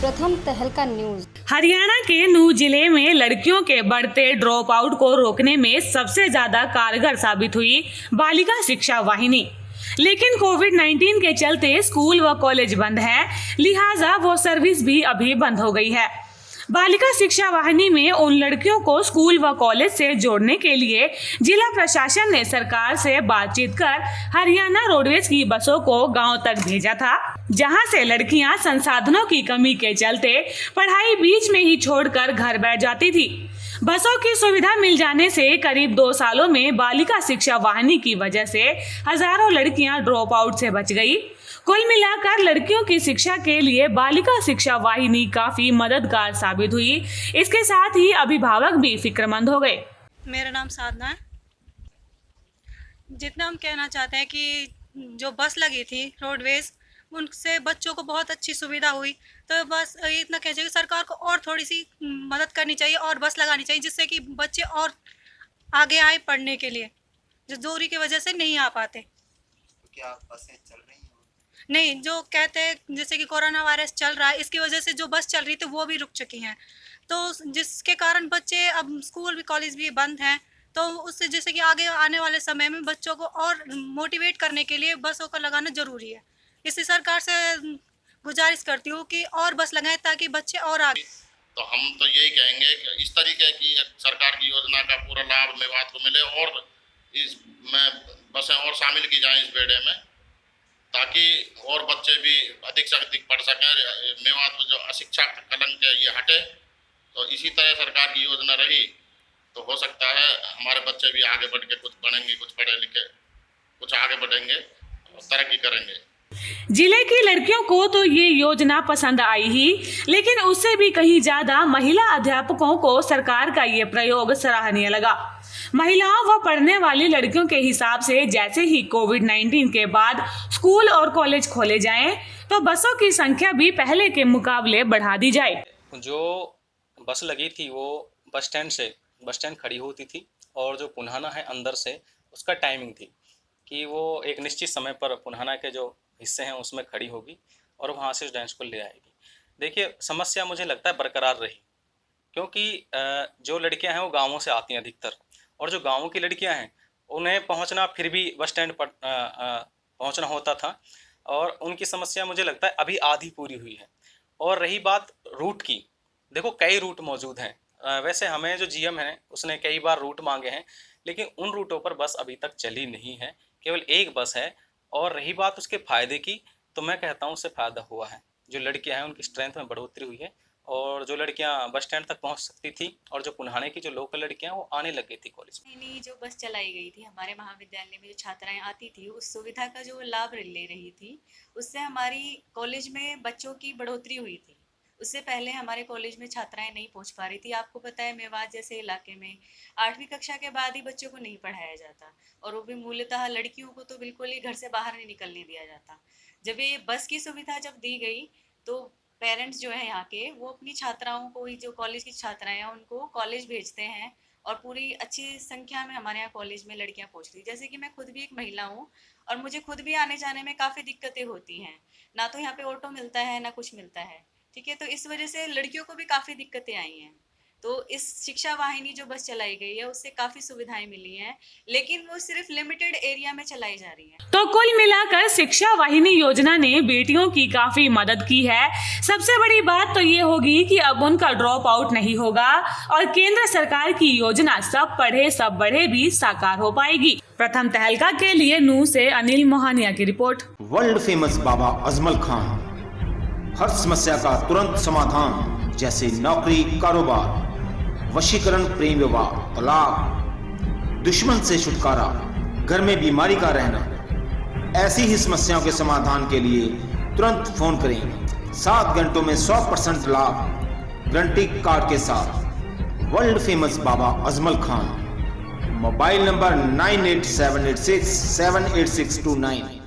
प्रथम तहलका न्यूज। हरियाणा के नूह जिले में लड़कियों के बढ़ते ड्रॉप आउट को रोकने में सबसे ज्यादा कारगर साबित हुई बालिका शिक्षा वाहिनी। लेकिन कोविड-19 के चलते स्कूल व कॉलेज बंद है, लिहाजा वो सर्विस भी अभी बंद हो गई है। बालिका शिक्षा वाहिनी में उन लड़कियों को स्कूल व कॉलेज से जोड़ने के लिए जिला प्रशासन ने सरकार से बातचीत कर हरियाणा रोडवेज की बसों को गांव तक भेजा था, जहां से लड़कियां संसाधनों की कमी के चलते पढ़ाई बीच में ही छोड़कर घर बैठ जाती थी। बसों की सुविधा मिल जाने से करीब 2 सालों में बालिका शिक्षा वाहिनी की वजह से हजारों लड़कियां ड्रॉप आउट से बच गई। कुल मिलाकर लड़कियों की शिक्षा के लिए बालिका शिक्षा वाहिनी काफी मददगार साबित हुई। इसके साथ ही अभिभावक भी फिक्रमंद हो गए। मेरा नाम साधना है। जितना हम कहना चाहते हैं कि जो बस लगी थी रोडवेज, उनसे बच्चों को बहुत अच्छी सुविधा हुई, तो बस इतना कह चाहिए सरकार को और थोड़ी सी मदद करनी चाहिए और बस लगानी चाहिए, जिससे कि बच्चे और आगे आए पढ़ने के लिए, जो दूरी की वजह से नहीं आ पाते। तो क्या बसें चल रही हैं? नहीं, जो कहते हैं जैसे कि कोरोना वायरस चल रहा है, इसकी वजह से जो बस चल रही थी वो भी रुक चुकी हैं, तो जिसके कारण बच्चे अब स्कूल भी कॉलेज भी बंद हैं, तो उससे जैसे कि आगे आने वाले समय में बच्चों को और मोटिवेट करने के लिए बसों को लगाना ज़रूरी है। इससे सरकार से गुजारिश करती हूँ कि और बस लगाएं ताकि बच्चे और आगे। तो हम तो यही कहेंगे कि इस तरीके की सरकार की योजना का पूरा लाभ मेवात को मिले और इसमें बसें और शामिल की जाएं इस बेड़े में, ताकि और बच्चे भी अधिक से अधिक पढ़ सकें। मेवात में जो अशिक्षा कलंक है ये हटे, तो इसी तरह सरकार की योजना रही तो हो सकता है हमारे बच्चे भी आगे बढ़ के कुछ पढ़ेंगे, कुछ पढ़े लिखे, कुछ आगे बढ़ेंगे और तरक्की करेंगे। जिले की लड़कियों को तो ये योजना पसंद आई ही, लेकिन उससे भी कहीं ज्यादा महिला अध्यापकों को सरकार का ये प्रयोग सराहनीय लगा। महिलाओं व पढ़ने वाली लड़कियों के हिसाब से जैसे ही कोविड-19 के बाद स्कूल और कॉलेज खोले जाएं, तो बसों की संख्या भी पहले के मुकाबले बढ़ा दी जाए। जो बस लगी थी वो बस स्टैंड खड़ी होती थी, और जो पुन्हाना है अंदर से उसका टाइमिंग थी कि वो एक निश्चित समय पर पुन्हाना के जो हिस्से हैं उसमें खड़ी होगी और वहाँ से स्टूडेंट्स को ले आएगी। देखिए, समस्या मुझे लगता है बरकरार रही, क्योंकि जो लड़कियां हैं वो गाँवों से आती हैं अधिकतर, और जो गाँवों की लड़कियां हैं उन्हें पहुंचना फिर भी बस स्टैंड पर पहुंचना होता था, और उनकी समस्या मुझे लगता है अभी आधी पूरी हुई है। और रही बात रूट की, देखो कई रूट मौजूद हैं। वैसे हमें जो जीएम है उसने कई बार रूट मांगे हैं, लेकिन उन रूटों पर बस अभी तक चली नहीं है, केवल एक बस है। और रही बात उसके फ़ायदे की, तो मैं कहता हूँ उससे फ़ायदा हुआ है। जो लड़कियां हैं उनकी स्ट्रेंथ में बढ़ोतरी हुई है, और जो लड़कियां बस स्टैंड तक पहुंच सकती थी और जो पुन्हाने की जो लोकल लड़कियां वो आने लग गई थी कॉलेज में। नहीं, जो बस चलाई गई थी हमारे महाविद्यालय में, जो छात्राएं आती थी उस सुविधा का जो लाभ ले रही थी, उससे हमारी कॉलेज में बच्चों की बढ़ोतरी हुई थी। उससे पहले हमारे कॉलेज में छात्राएं नहीं पहुंच पा रही थी। आपको पता है मेवात जैसे इलाके में 8वीं कक्षा के बाद ही बच्चों को नहीं पढ़ाया जाता, और वो भी मूलतः लड़कियों को तो बिल्कुल ही घर से बाहर नहीं निकलने दिया जाता। जब ये बस की सुविधा जब दी गई, तो पेरेंट्स जो है यहाँ के, वो अपनी छात्राओं को ही, जो कॉलेज की छात्राएं हैं उनको कॉलेज भेजते हैं, और पूरी अच्छी संख्या में हमारे यहाँ कॉलेज में लड़कियाँ पहुँच रही। जैसे कि मैं खुद भी एक महिला हूँ, और मुझे खुद भी आने जाने में काफ़ी दिक्कतें होती हैं, ना तो यहाँ पे ऑटो मिलता है ना कुछ मिलता है, ठीक है। तो इस वजह से लड़कियों को भी काफ़ी दिक्कतें आई हैं। तो इस शिक्षा वाहिनी जो बस चलाई गई है उससे काफ़ी सुविधाएं मिली हैं, लेकिन वो सिर्फ लिमिटेड एरिया में चलाई जा रही है। तो कुल मिलाकर शिक्षा वाहिनी योजना ने बेटियों की काफी मदद की है। सबसे बड़ी बात तो ये होगी कि अब उनका ड्रॉप आउट नहीं होगा, और केंद्र सरकार की योजना सब पढ़े सब बढ़े भी साकार हो पाएगी। प्रथम तहलका के लिए नूह से अनिल मोहानिया की report. World famous Baba Ajmal Khan, हर समस्या का तुरंत समाधान, जैसे नौकरी, कारोबार, वशीकरण, प्रेम विवाह, तलाक, दुश्मन से छुटकारा, घर में बीमारी का रहना, ऐसी ही समस्याओं के समाधान के लिए तुरंत फोन करें। 7 घंटों में 100% लाभ गारंटी कार्ड के साथ। World famous Baba Ajmal Khan. Mobile number 9878678629।